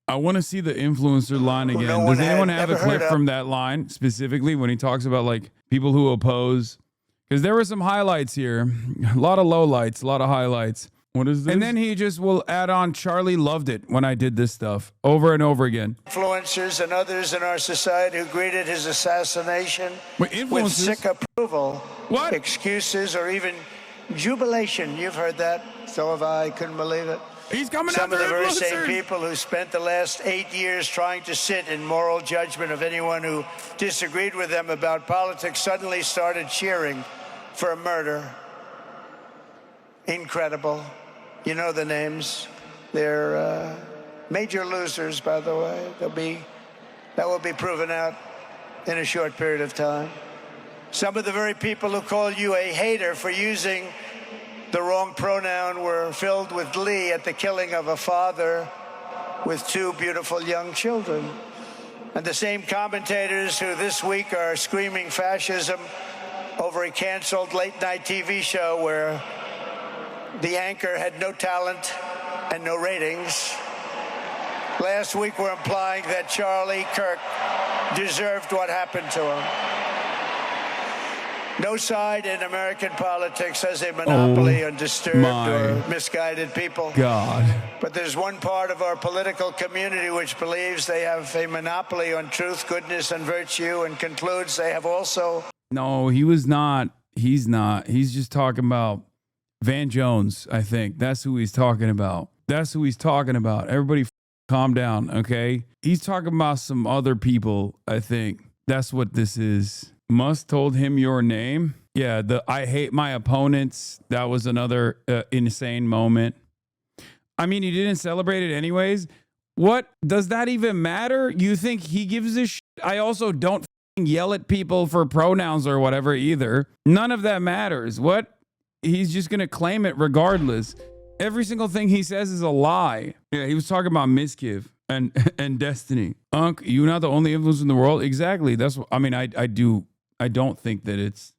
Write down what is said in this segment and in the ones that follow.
I want to see the influencer line again. Does anyone have a clip from that line specifically when he talks about like people who oppose? Because there were some highlights here, a lot of lowlights, a lot of highlights. What is this? And then he just will add on, Charlie loved it when I did this stuff over and over again. Influencers and others in our society who greeted his assassination with sick approval, what? Excuses, or even jubilation. You've heard that. So have I. Couldn't believe it. He's coming Some of the very influencers. same people who spent the last 8 years trying to sit in moral judgment of anyone who disagreed with them about politics suddenly started cheering for a murder. Incredible. You know the names. They're major losers, by the way. That will be proven out in a short period of time. Some of the very people who call you a hater for using the wrong pronoun were filled with glee at the killing of a father with 2 beautiful young children. And the same commentators who this week are screaming fascism over a canceled late-night TV show where the anchor had no talent and no ratings. Last week were implying that Charlie Kirk deserved what happened to him. No side in American politics has a monopoly on disturbed or misguided people. God. But there's one part of our political community which believes they have a monopoly on truth, goodness, and virtue, and concludes they have also... No, he was not. He's not. He's just talking about Van Jones, I think. That's who he's talking about. That's who he's talking about. Everybody calm down, okay? He's talking about some other people, I think. That's what this is. Musk told him your name. Yeah, the I hate my opponents. That was another insane moment. I mean, he didn't celebrate it anyways. What? Does that even matter? You think he gives a shit? I also don't yell at people for pronouns or whatever either. None of that matters. What? He's just going to claim it regardless. Every single thing he says is a lie. Yeah, he was talking about misgive and destiny. Unc, you're not the only influence in the world. Exactly. That's what I mean. I don't think that it's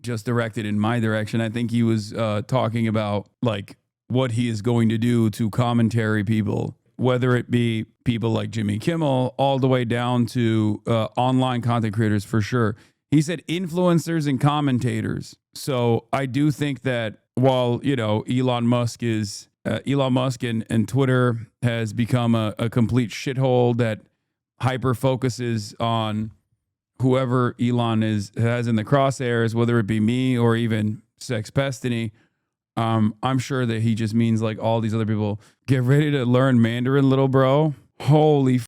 just directed in my direction. I think he was talking about like what he is going to do to commentary people, whether it be people like Jimmy Kimmel all the way down to online content creators for sure. He said influencers and commentators. So I do think that while, you know, Elon Musk and Twitter has become a complete shithole that hyper focuses on whoever Elon has in the crosshairs, whether it be me or even Sex Pestiny, I'm sure that he just means like all these other people. Get ready to learn Mandarin, little bro. Holy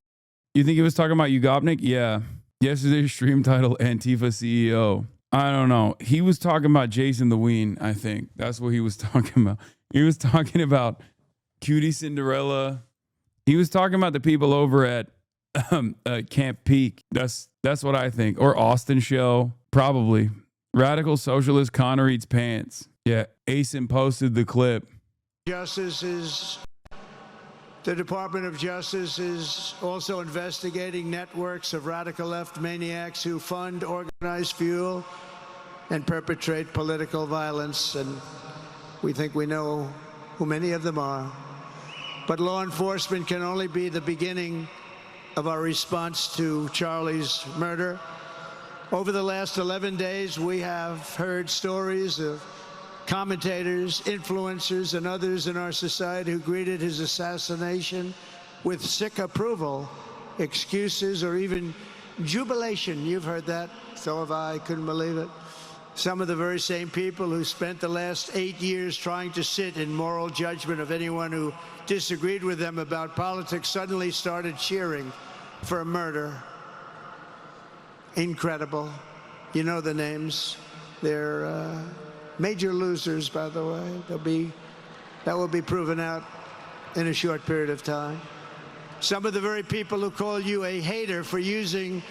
you think he was talking about Ugopnik? Yeah. Yesterday's stream title, Antifa CEO. I don't know. He was talking about Jason the Ween, I think. That's what he was talking about. He was talking about Cutie Cinderella. He was talking about the people over at Camp Peak. That's what I think. Or Austin Show. Probably. Radical Socialist Connor eats pants. Yeah. Asen posted the clip. The Department of Justice is also investigating networks of radical left maniacs who fund, organize, fuel, and perpetrate political violence. And we think we know who many of them are. But law enforcement can only be the beginning of our response to Charlie's murder. Over the last 11 days, we have heard stories of commentators, influencers, and others in our society who greeted his assassination with sick approval, excuses, or even jubilation. You've heard that. So have I. Couldn't believe it. Some of the very same people who spent the last 8 years trying to sit in moral judgment of anyone who disagreed with them about politics suddenly started cheering for a murder. Incredible. You know the names. They're major losers, by the way. That will be proven out in a short period of time. Some of the very people who call you a hater for using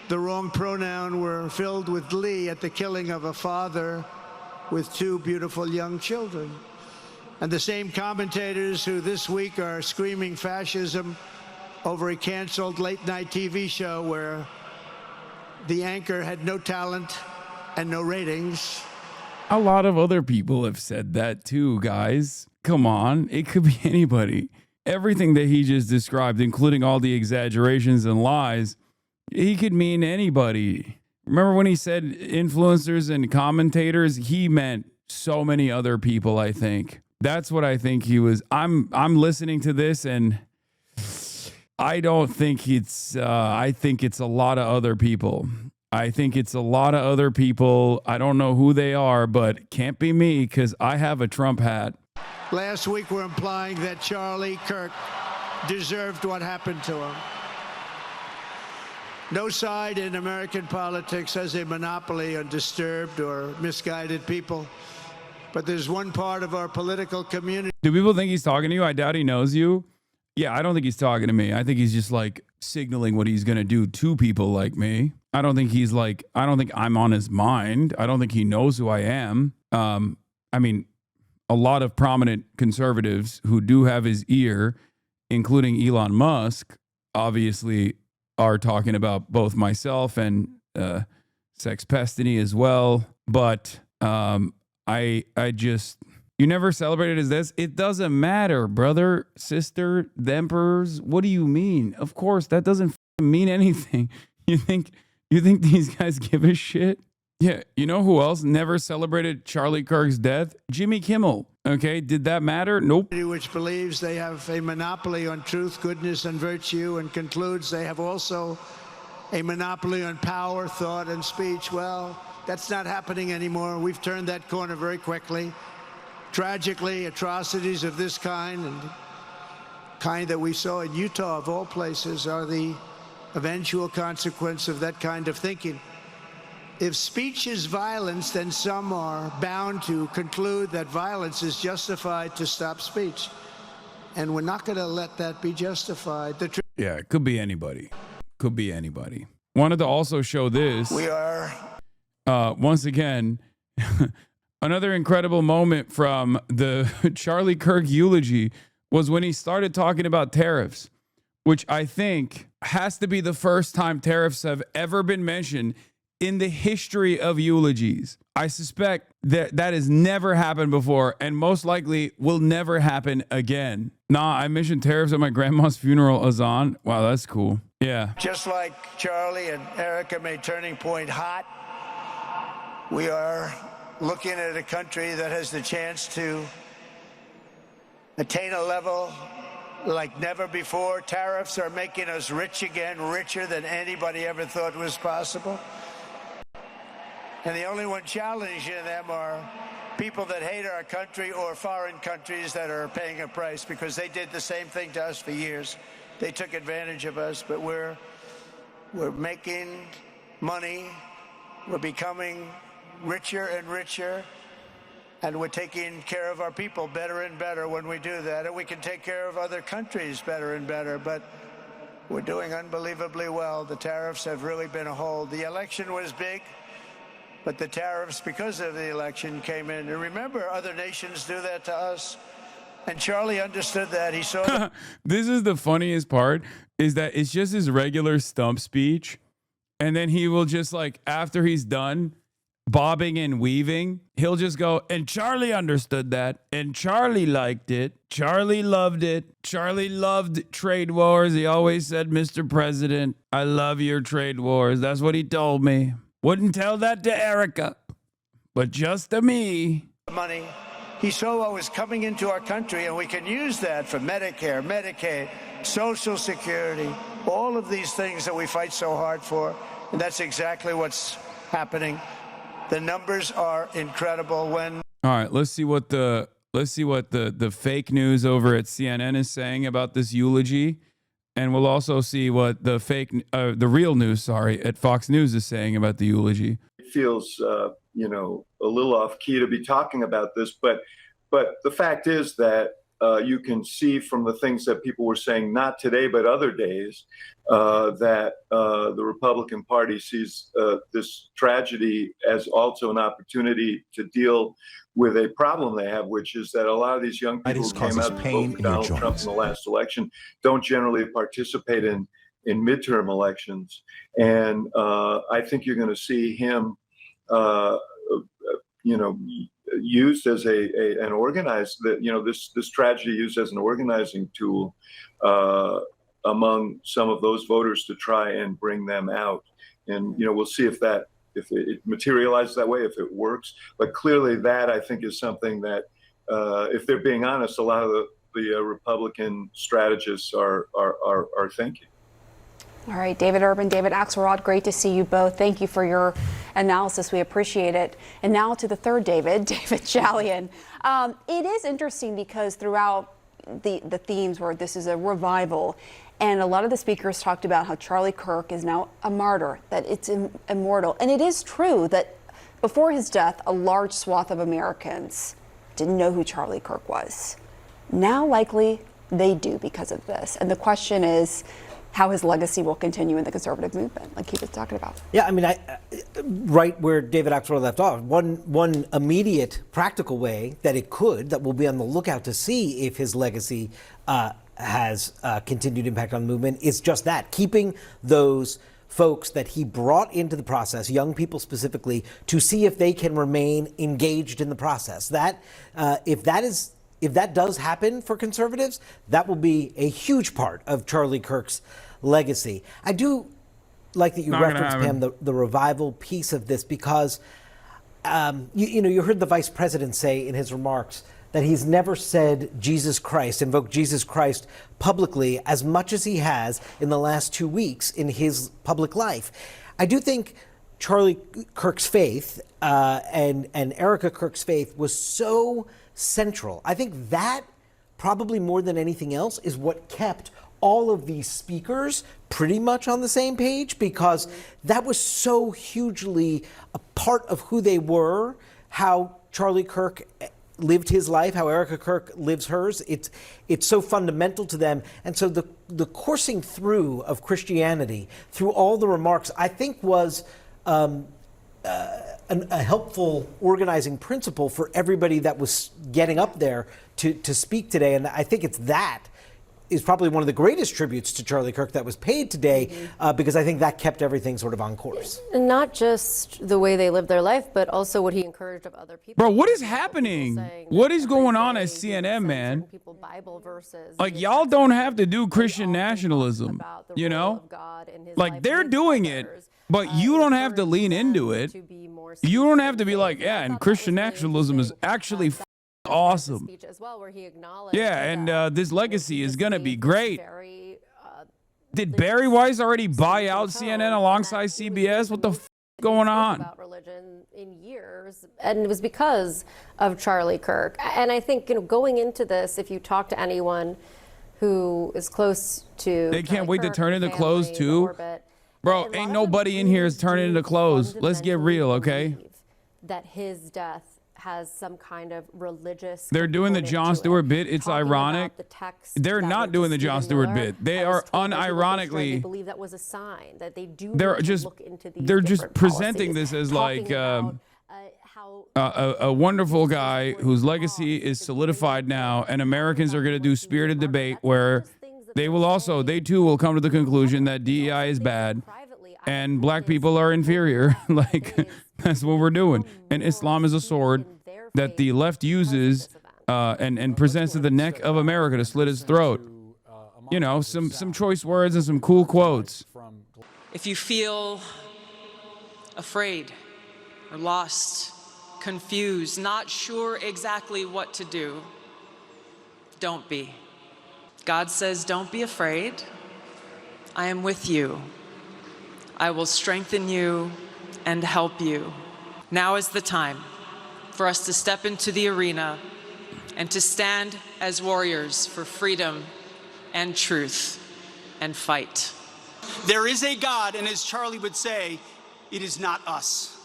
the wrong pronoun were filled with glee at the killing of a father with 2 beautiful young children. And the same commentators who this week are screaming fascism over a canceled late-night TV show where the anchor had no talent and no ratings. A lot of other people have said that too, guys. Come on. It could be anybody. everything that he just described, including all the exaggerations and lies, he could mean anybody. Remember when he said influencers and commentators? He meant so many other people, I think. That's what I think he was. I'm listening to this and I don't think I think it's a lot of other people. I think it's a lot of other people. I don't know who they are, but can't be me because I have a Trump hat. Last week, we're implying that Charlie Kirk deserved what happened to him. No side in American politics has a monopoly on disturbed or misguided people. But there's one part of our political community. Do people think he's talking to you? I doubt he knows you. Yeah, I don't think he's talking to me. I think he's just like signaling what he's going to do to people like me. I don't think I'm on his mind. I don't think he knows who I am. I mean, a lot of prominent conservatives who do have his ear, including Elon Musk, obviously are talking about both myself and Sex Pestany as well. But I just, you never celebrated as this? It doesn't matter, brother, sister, the emperors. What do you mean? Of course, that doesn't mean anything. You think these guys give a shit? Yeah, you know who else never celebrated Charlie Kirk's death? Jimmy Kimmel. Okay, did that matter? Nope. Which believes they have a monopoly on truth, goodness, and virtue, and concludes they have also a monopoly on power, thought, and speech. Well, that's not happening anymore. We've turned that corner very quickly. Tragically, atrocities of this kind, and kind that we saw in Utah, of all places, are the eventual consequence of that kind of thinking. If speech is violence, then some are bound to conclude that violence is justified to stop speech. And we're not going to let that be justified. Yeah, it could be anybody. Could be anybody. Wanted to also show this. We are... once again, another incredible moment from the Charlie Kirk eulogy was when he started talking about tariffs, which I think has to be the first time tariffs have ever been mentioned in the history of eulogies. I suspect that has never happened before and most likely will never happen again. Nah, I mentioned tariffs at my grandma's funeral, Hasan. Wow, that's cool. Yeah. Just like Charlie and Erica made Turning Point hot, we are looking at a country that has the chance to attain a level like never before. Tariffs are making us rich again, richer than anybody ever thought was possible. And the only one challenging them are people that hate our country or foreign countries that are paying a price, because they did the same thing to us for years. They took advantage of us, but we're making money. We're becoming richer and richer, and we're taking care of our people better and better when we do that. And we can take care of other countries better and better, but we're doing unbelievably well. The tariffs have really been a hold. The election was big, but the tariffs, because of the election, came in. And remember, other nations do that to us. And Charlie understood that. He saw that. This is the funniest part, is that it's just his regular stump speech. And then he will just, like, after he's done bobbing and weaving, he'll just go, and Charlie understood that. And Charlie liked it. Charlie loved it. Charlie loved trade wars. He always said, Mr. President, I love your trade wars. That's what he told me. Wouldn't tell that to Erica, but just to me. Money. He saw what was coming into our country, and we can use that for Medicare, Medicaid, Social Security, all of these things that we fight so hard for. And that's exactly what's happening. The numbers are incredible. All right, let's see what the fake news over at CNN is saying about this eulogy. And we'll also see what the real news, at Fox News is saying about the eulogy. It feels, a little off key to be talking about this, but the fact is that you can see from the things that people were saying, not today, but other days, that the Republican Party sees this tragedy as also an opportunity to deal with a problem they have, which is that a lot of these young people who came out to vote for Donald Trump in the last election don't generally participate in midterm elections. And I think you're going to see him, used as an organized, that, you know, this tragedy used as an organizing tool among some of those voters to try and bring them out. And, you know, we'll see if it materializes that way, if it works. But clearly that, I think, is something that, if they're being honest, a lot of the Republican strategists are thinking. All right, David Urban, David Axelrod, great to see you both. Thank you for your analysis. We appreciate it. And now to the third David, David Chalian. It is interesting because throughout the themes where this is a revival, and a lot of the speakers talked about how Charlie Kirk is now a martyr, that it's immortal. And it is true that before his death, a large swath of Americans didn't know who Charlie Kirk was. Now, likely, they do because of this. And the question is how his legacy will continue in the conservative movement, like he was talking about. Yeah, I mean, right where David Axelrod left off, one immediate practical way that we'll be on the lookout to see if his legacy has continued impact on the movement, is just that, keeping those folks that he brought into the process, young people specifically, to see if they can remain engaged in the process. That if that does happen for conservatives, that will be a huge part of Charlie Kirk's legacy. I do like that you referenced, Pam, the revival piece of this, because you heard the vice president say in his remarks that he's never said Jesus Christ, invoked Jesus Christ publicly as much as he has in the last 2 weeks in his public life. I do think Charlie Kirk's faith and Erica Kirk's faith was so central. I think that probably more than anything else is what kept all of these speakers pretty much on the same page, because that was so hugely a part of who they were, how Charlie Kirk lived his life, how Erica Kirk lives hers. It's so fundamental to them. And so the coursing through of Christianity through all the remarks, I think, was a helpful organizing principle for everybody that was getting up there to speak today. And I think that is probably one of the greatest tributes to Charlie Kirk that was paid today, because I think that kept everything sort of on course. And not just the way they lived their life, but also what he encouraged of other people. Bro, what is happening? What is going on at CNN, man? Bible verses. Like, y'all don't have to do Christian nationalism, you know? Like, they're doing it, but you don't have to lean into it. You don't have to be like, yeah, and Christian nationalism is actually awesome. Yeah, and this legacy is going to be great. Did Barry Weiss already buy out CNN alongside CBS? What the f going on? About religion in years, and it was because of Charlie Kirk. And I think, going into this, if you talk to anyone who is close to, they can't wait to turn into clothes too. Bro, ain't nobody in here is turning into clothes. Let's get real, okay? That his death has some kind of religious. They're doing the Jon Stewart bit. It's ironic. They're not doing the Jon Stewart bit. They are unironically. They believe that was a sign that they do. They're just presenting this as like a wonderful guy whose legacy is solidified now, and Americans are going to do spirited debate where they too will come to the conclusion that DEI is bad and black people are inferior. Like, that's what we're doing. And Islam is a sword that the left uses and presents to the neck of America to slit its throat. You know, some choice words and some cool quotes. If you feel afraid or lost, confused, not sure exactly what to do, don't be. God says, don't be afraid. I am with you. I will strengthen you and help you. Now is the time for us to step into the arena and to stand as warriors for freedom and truth and fight. There is a God, and as Charlie would say, it is not us.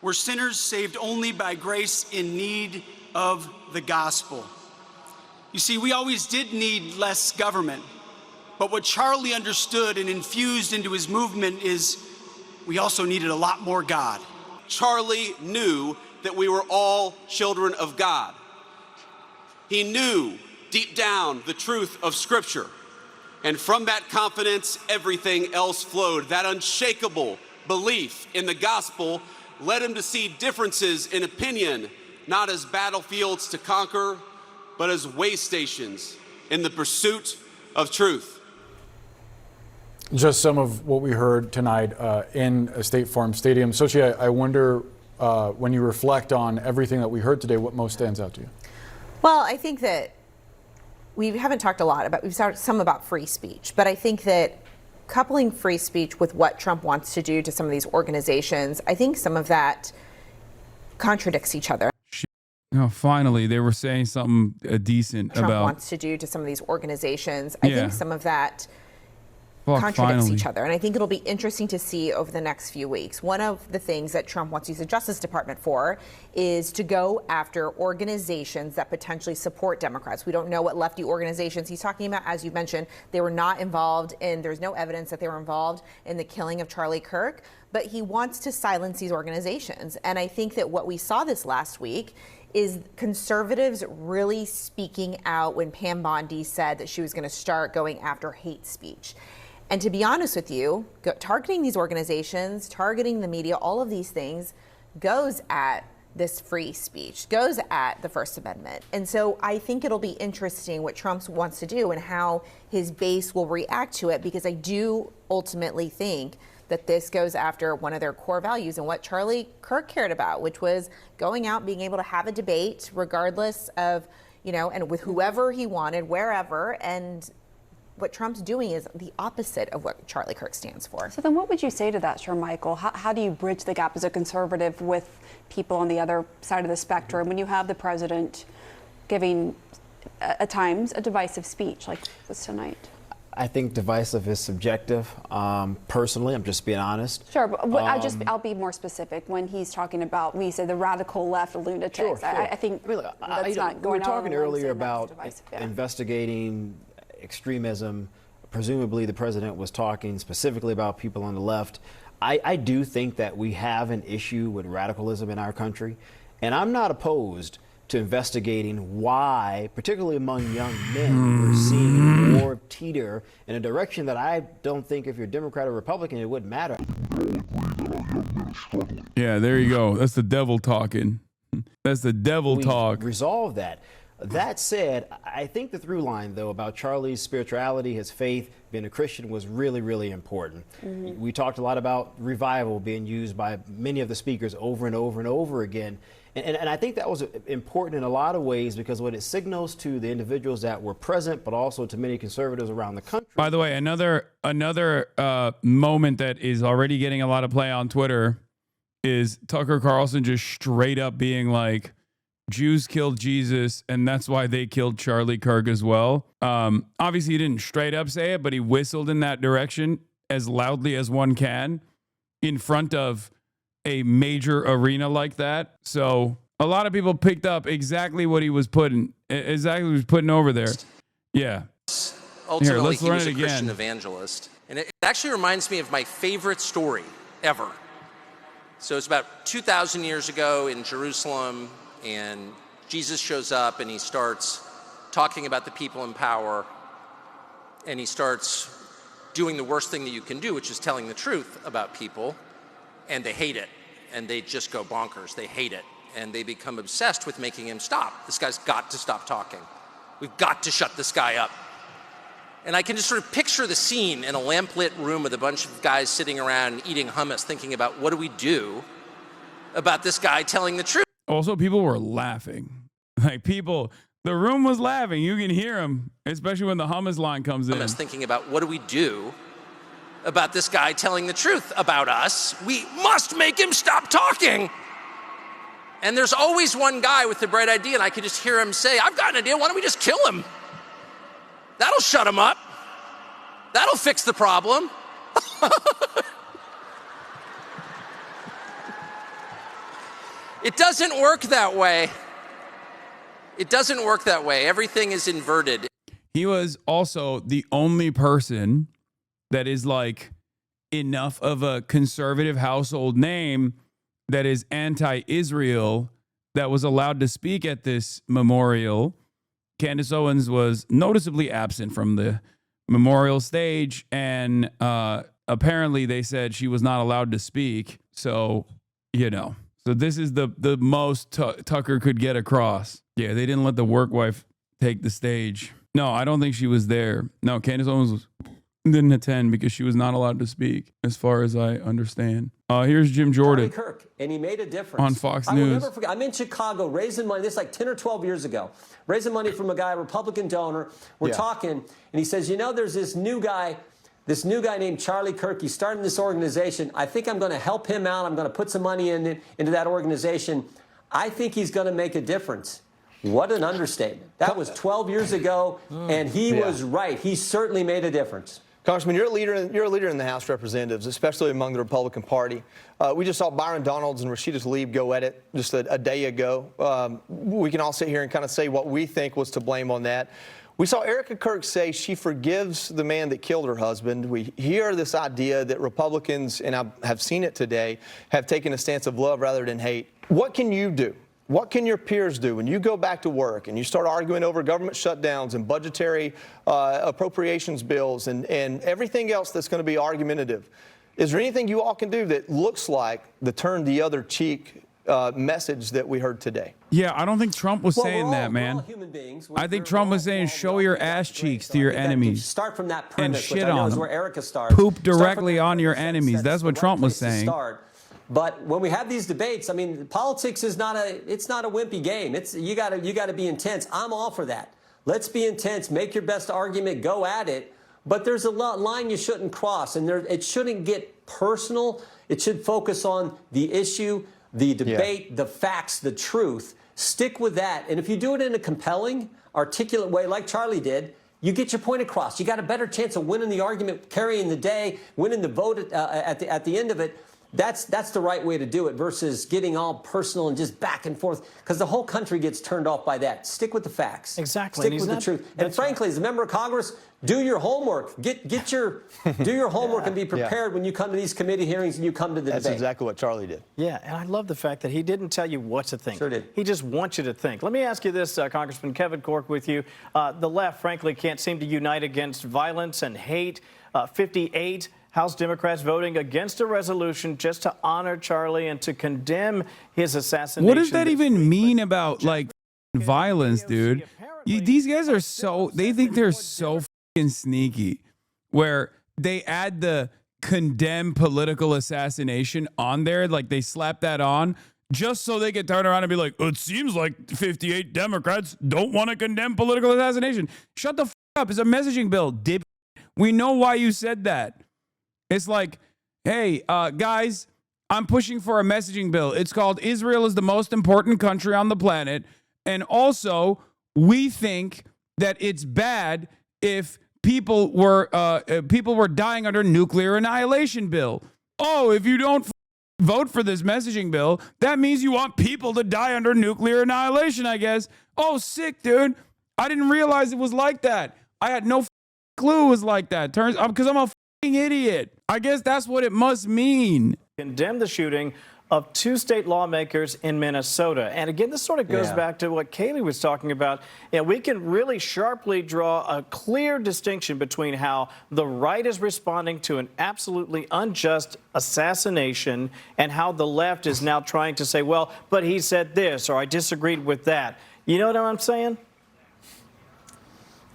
We're sinners saved only by grace in need of the gospel. You see, we always did need less government, but what Charlie understood and infused into his movement is we also needed a lot more God. Charlie knew that we were all children of God. He knew deep down the truth of Scripture. And from that confidence, everything else flowed. That unshakable belief in the gospel led him to see differences in opinion not as battlefields to conquer, but as way stations in the pursuit of truth. Just some of what we heard tonight in a State Farm Stadium. Sochi, I wonder, when you reflect on everything that we heard today, what most stands out to you? Well, I think that we haven't talked a lot about, we've talked some about free speech, but I think that coupling free speech with what Trump wants to do to some of these organizations, I think some of that contradicts each other. Oh, finally, they were saying something decent Trump about wants to do to some of these organizations. I think some of that contradicts finally. each other. And I think it'll be interesting to see over the next few weeks. One of the things that Trump wants to use the Justice Department for is to go after organizations that potentially support Democrats. We don't know what lefty organizations he's talking about. As you mentioned, they were not involved in, there's no evidence that they were involved in the killing of Charlie Kirk, but he wants to silence these organizations. And I think that what we saw this last week is conservatives really speaking out when Pam Bondi said that she was going to start going after hate speech. And to be honest with you, targeting these organizations, targeting the media, all of these things goes at this free speech, goes at the First Amendment. And so I think it'll be interesting what Trump wants to do and how his base will react to it, because I do ultimately think that this goes after one of their core values and what Charlie Kirk cared about, which was going out, being able to have a debate regardless of, and with whoever he wanted, wherever. And what Trump's doing is the opposite of what Charlie Kirk stands for. So then what would you say to that, Sir Michael? How do you bridge the gap as a conservative with people on the other side of the spectrum when you have the president giving, at times, a divisive speech like this tonight? I think divisive is subjective. Personally, I'm just being honest. Sure, but I'll be more specific. When he's talking about, we say the radical left lunatics, Sure. I think that's not going We were talking earlier about yeah. investigating extremism. Presumably the president was talking specifically about people on the left. I do think that we have an issue with radicalism in our country, and I'm not opposed to investigating why, particularly among young men, we're seeing more teeter in a direction that I don't think, if you're Democrat or Republican, it wouldn't matter. Yeah, there you go. That's the devil talking. That's the devil talk. Resolve that. That said, I think the through line, though, about Charlie's spirituality, his faith, being a Christian was really, really important. Mm-hmm. We talked a lot about revival being used by many of the speakers over and over and over again. And I think that was important in a lot of ways, because what it signals to the individuals that were present, but also to many conservatives around the country. By the way, another moment that is already getting a lot of play on Twitter is Tucker Carlson just straight up being like, Jews killed Jesus, and that's why they killed Charlie Kirk as well. Obviously, he didn't straight up say it, but he whistled in that direction as loudly as one can in front of a major arena like that. So a lot of people picked up exactly what he was putting over there. Yeah. Ultimately, let's he learn was it a Christian again. evangelist. And it actually reminds me of my favorite story ever. So it's about 2,000 years ago in Jerusalem, and Jesus shows up and he starts talking about the people in power, and he starts doing the worst thing that you can do, which is telling the truth about people, and they hate it, and they just go bonkers. They hate it, and they become obsessed with making him stop. This guy's got to stop talking. We've got to shut this guy up. And I can just sort of picture the scene in a lamplit room with a bunch of guys sitting around eating hummus, thinking about, what do we do about this guy telling the truth? Also, people were laughing. The room was laughing. You can hear them, especially when the hummus line comes in. Thinking about, what do we do about this guy telling the truth about us? We must make him stop talking. And there's always one guy with the bright idea, and I could just hear him say, I've got an idea. Why don't we just kill him? That'll shut him up. That'll fix the problem. It doesn't work that way. It doesn't work that way. Everything is inverted. He was also the only person that is like enough of a conservative household name that is anti-Israel that was allowed to speak at this memorial. Candace Owens was noticeably absent from the memorial stage, and apparently they said she was not allowed to speak. So, So this is the most Tucker could get across. Yeah, they didn't let the work wife take the stage. No, I don't think she was there. No, Candace Owens didn't attend because she was not allowed to speak, as far as I understand. Here's Jim Jordan. Charlie Kirk, and he made a difference. On Fox I will News. never forget. I'm in Chicago raising money. This is like 10 or 12 years ago. Raising money from a guy, a Republican donor. We're talking, and he says, you know, there's this new guy named Charlie Kirk. He's starting this organization. I think I'm going to help him out. I'm going to put some money into that organization. I think he's going to make a difference. What an understatement. That was 12 years ago, and he was right. He certainly made a difference. Congressman, you're a leader in the House of Representatives, especially among the Republican Party. We just saw Byron Donalds and Rashida Tlaib go at it just a day ago. We can all sit here and kind of say what we think was to blame on that. We saw Erica Kirk say she forgives the man that killed her husband. We hear this idea that Republicans, and I have seen it today, have taken a stance of love rather than hate. What can you do? What can your peers do when you go back to work and you start arguing over government shutdowns and budgetary appropriations bills and everything else that's going to be argumentative? Is there anything you all can do that looks like the turn the other cheek message that we heard today? Yeah, I don't think Trump was saying that, man. I think Trump was saying show your ass cheeks to your enemies. Start from that and premise, shit which I know on is them. where Erica started. Poop directly on your enemies. That's what Trump was saying. But when we have these debates, I mean, politics is not a wimpy game. You got to be intense. I'm all for that. Let's be intense. Make your best argument. Go at it. But there's a line you shouldn't cross, and it shouldn't get personal. It should focus on the issue, the debate, the facts, the truth. Stick with that. And if you do it in a compelling, articulate way, like Charlie did, you get your point across. You got a better chance of winning the argument, carrying the day, winning the vote at the end of it. That's the right way to do it versus getting all personal and just back and forth, because the whole country gets turned off by that. Stick with the facts. Exactly. Stick with the truth. And frankly, as a member of Congress, do your homework. Do your homework and be prepared when you come to these committee hearings and you come to the debate. That's exactly what Charlie did. Yeah, and I love the fact that he didn't tell you what to think. Sure did. He just wants you to think. Let me ask you this, Congressman Kevin Corke, with you. The left, frankly, can't seem to unite against violence and hate. 58 House Democrats voting against a resolution just to honor Charlie and to condemn his assassination. What does that even mean about, like, violence, dude? These guys are they think they're so fucking sneaky, where they add the condemn political assassination on there, like they slap that on just so they can turn around and be like, it seems like 58 Democrats don't want to condemn political assassination. Shut the up. It's a messaging bill, dip. We know why you said that. It's like, hey, guys, I'm pushing for a messaging bill. It's called Israel is the most important country on the planet. And also, we think that it's bad if people were dying under nuclear annihilation bill. Oh, if you don't vote for this messaging bill, that means you want people to die under nuclear annihilation, I guess. Oh, sick, dude. I didn't realize it was like that. I had no clue it was like that. Turns out because I'm a idiot. I guess that's what it must mean. Condemn the shooting of 2 state lawmakers in Minnesota. And again, this sort of goes back to what Kayleigh was talking about. Yeah, we can really sharply draw a clear distinction between how the right is responding to an absolutely unjust assassination and how the left is now trying to say, well, but he said this, or I disagreed with that. You know what I'm saying?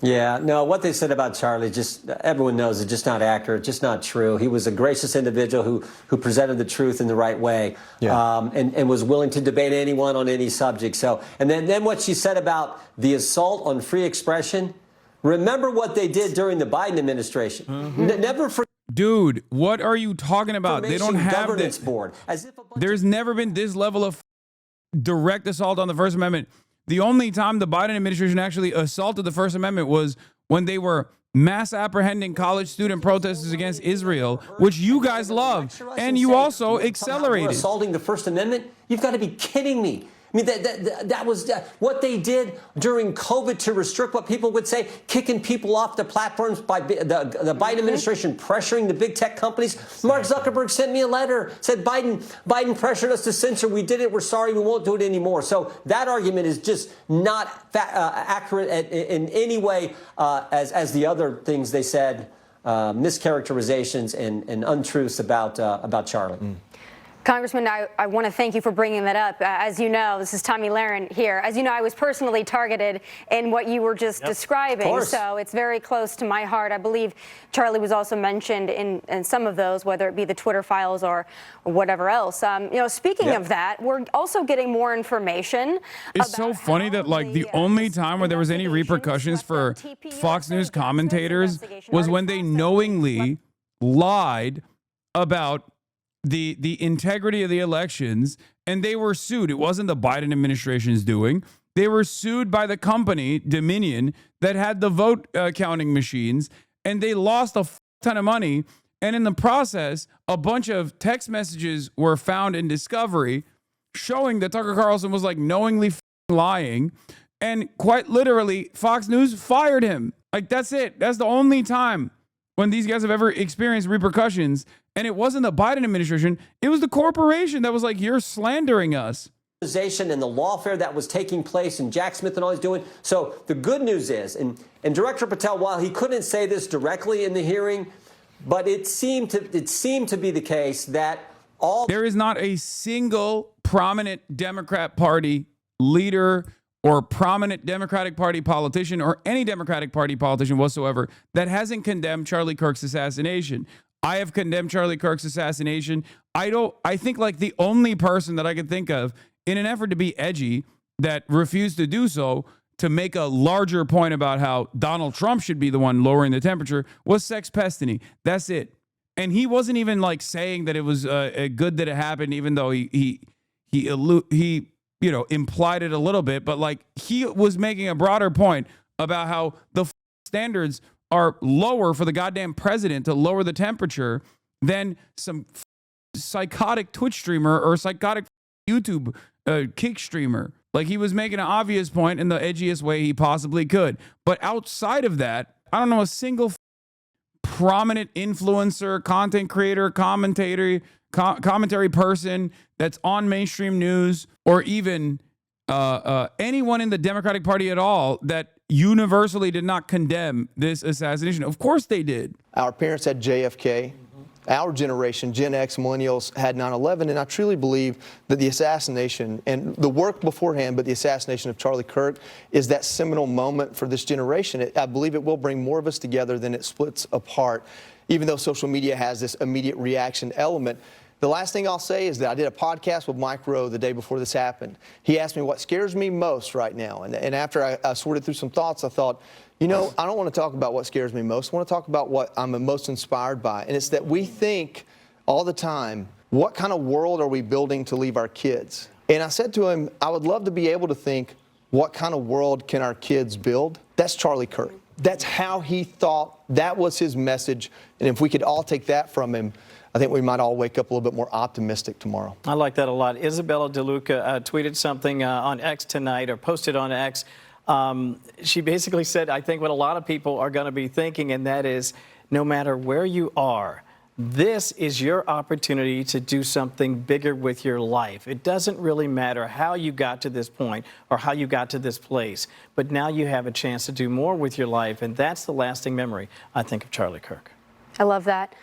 Yeah, no, what they said about Charlie, just everyone knows it's just not accurate, just not true. He was a gracious individual who presented the truth in the right way, and was willing to debate anyone on any subject. So, and then what she said about the assault on free expression, remember what they did during the Biden administration. Never forget. Dude, what are you talking about? They don't have this board. There's never been this level of direct assault on the First Amendment. The only time the Biden administration actually assaulted the First Amendment was when they were mass apprehending college student protesters against Israel, which you guys loved, and you also accelerated. Assaulting the First Amendment? You've got to be kidding me. I mean, that was what they did during COVID to restrict what people would say, kicking people off the platforms by the Biden administration pressuring the big tech companies. Mark Zuckerberg sent me a letter, said Biden pressured us to censor. We did it. We're sorry. We won't do it anymore. So that argument is just not accurate in any way as the other things they said, mischaracterizations and untruths about Charlie. Congressman, I want to thank you for bringing that up. As you know, this is Tommy Lahren here. As you know, I was personally targeted in what you were just describing, so it's very close to my heart. I believe Charlie was also mentioned in some of those, whether it be the Twitter files or whatever else. Speaking of that, we're also getting more information. It's so funny that like the only time where there was any repercussions for Fox News commentators was when they knowingly lied about the integrity of the elections, and they were sued. It wasn't the Biden administration's doing. They were sued by the company, Dominion, that had the vote counting machines, and they lost a ton of money. And in the process, a bunch of text messages were found in discovery showing that Tucker Carlson was like knowingly lying. And quite literally, Fox News fired him. Like, that's it. That's the only time when these guys have ever experienced repercussions. And it wasn't the Biden administration. It was the corporation that was like, you're slandering us. And the lawfare that was taking place and Jack Smith and all he's doing. So the good news is, and Director Patel, while he couldn't say this directly in the hearing, but it seemed to be the case that there is not a single prominent Democrat Party leader or prominent Democratic Party politician or any Democratic Party politician whatsoever that hasn't condemned Charlie Kirk's assassination. I have condemned Charlie Kirk's assassination. I think like the only person that I could think of in an effort to be edgy that refused to do so to make a larger point about how Donald Trump should be the one lowering the temperature was Sex Pestany. That's it. And he wasn't even like saying that it was good that it happened, even though he implied it a little bit. But like he was making a broader point about how the standards are lower for the goddamn president to lower the temperature than some psychotic Twitch streamer or psychotic YouTube kick streamer. Like he was making an obvious point in the edgiest way he possibly could. But outside of that, I don't know a single prominent influencer, content creator, commentary person that's on mainstream news or even anyone in the Democratic Party at all that universally did not condemn this assassination. Of course they did. Our parents had JFK. Our generation, Gen X, millennials, had 9/11, and I truly believe that the assassination and the work beforehand, but the assassination of Charlie Kirk is that seminal moment for this generation. I believe it will bring more of us together than it splits apart, even though social media has this immediate reaction element. The last thing I'll say is that I did a podcast with Mike Rowe the day before this happened. He asked me what scares me most right now. And after I sorted through some thoughts, I thought, I don't want to talk about what scares me most. I want to talk about what I'm most inspired by. And it's that we think all the time, what kind of world are we building to leave our kids? And I said to him, I would love to be able to think, what kind of world can our kids build? That's Charlie Kirk. That's how he thought. That was his message. And if we could all take that from him, I think we might all wake up a little bit more optimistic tomorrow. I like that a lot. Isabella DeLuca tweeted something on X tonight, or posted on X. She basically said, I think what a lot of people are going to be thinking, and that is, no matter where you are, this is your opportunity to do something bigger with your life. It doesn't really matter how you got to this point or how you got to this place, but now you have a chance to do more with your life, and that's the lasting memory, I think, of Charlie Kirk. I love that.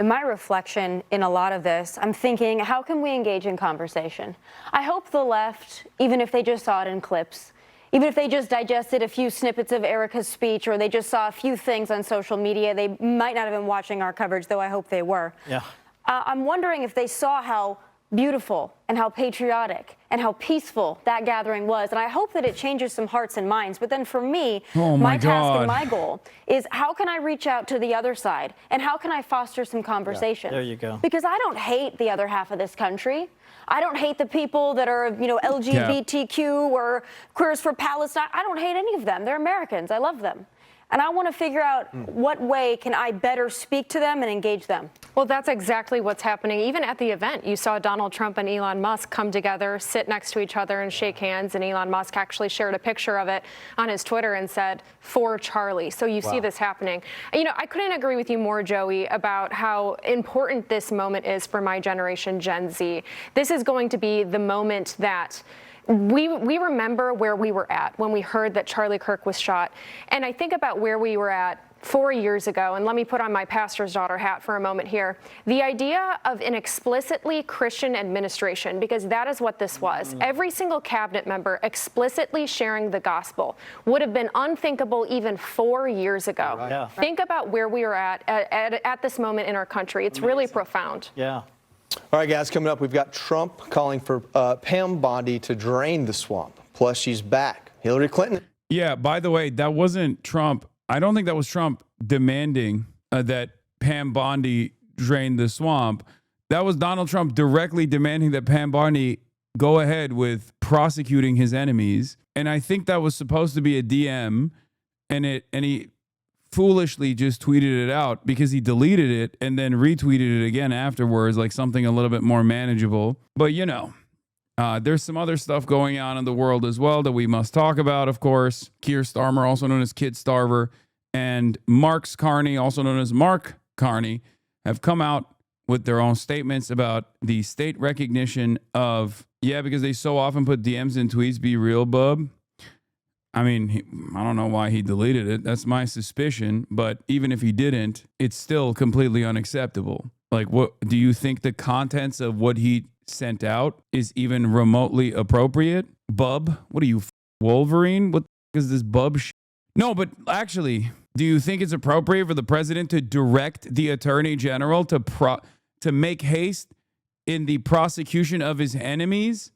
In my reflection in a lot of this, I'm thinking, how can we engage in conversation? I hope the left, even if they just saw it in clips, even if they just digested a few snippets of Erica's speech, or they just saw a few things on social media, they might not have been watching our coverage, though I hope they were. Yeah. I'm wondering if they saw how beautiful and how patriotic and how peaceful that gathering was. And I hope that it changes some hearts and minds. But then for me, my task and my goal is, how can I reach out to the other side? And how can I foster some conversation? There you go. Because I don't hate the other half of this country. I don't hate the people that are, LGBTQ or Queers for Palestine. I don't hate any of them. They're Americans. I love them. And I want to figure out what way can I better speak to them and engage them. Well, that's exactly what's happening. Even at the event, you saw Donald Trump and Elon Musk come together, sit next to each other and shake hands. And Elon Musk actually shared a picture of it on his Twitter and said, "For Charlie." So you see this happening. I couldn't agree with you more, Joey, about how important this moment is for my generation, Gen Z. This is going to be the moment that we remember where we were at when we heard that Charlie Kirk was shot. And I think about where we were at 4 years ago, and let me put on my pastor's daughter hat for a moment here, the idea of an explicitly Christian administration, because that is what this was. Every single cabinet member explicitly sharing the gospel would have been unthinkable even 4 years ago. Right. Yeah. Think about where we are at this moment in our country. It's really profound. Yeah. All right, guys, coming up, we've got Trump calling for Pam Bondi to drain the swamp. Plus, she's back. Hillary Clinton. Yeah, by the way, that wasn't Trump. I don't think that was Trump demanding that Pam Bondi drain the swamp. That was Donald Trump directly demanding that Pam Bondi go ahead with prosecuting his enemies. And I think that was supposed to be a DM, and he foolishly just tweeted it out because he deleted it and then retweeted it again afterwards, like something a little bit more manageable. But you know, there's some other stuff going on in the world as well that we must talk about, of course. Keir Starmer, also known as Kid Starver, and Marks Carney, also known as Mark Carney, have come out with their own statements about the state recognition of, because they so often put DMs in tweets, be real, bub. I mean, I don't know why he deleted it. That's my suspicion. But even if he didn't, it's still completely unacceptable. Like, what do you think the contents of what he sent out is even remotely appropriate? Bub? What are you, Wolverine? What is this bub shit? No, but actually, do you think it's appropriate for the president to direct the attorney general to make haste in the prosecution of his enemies?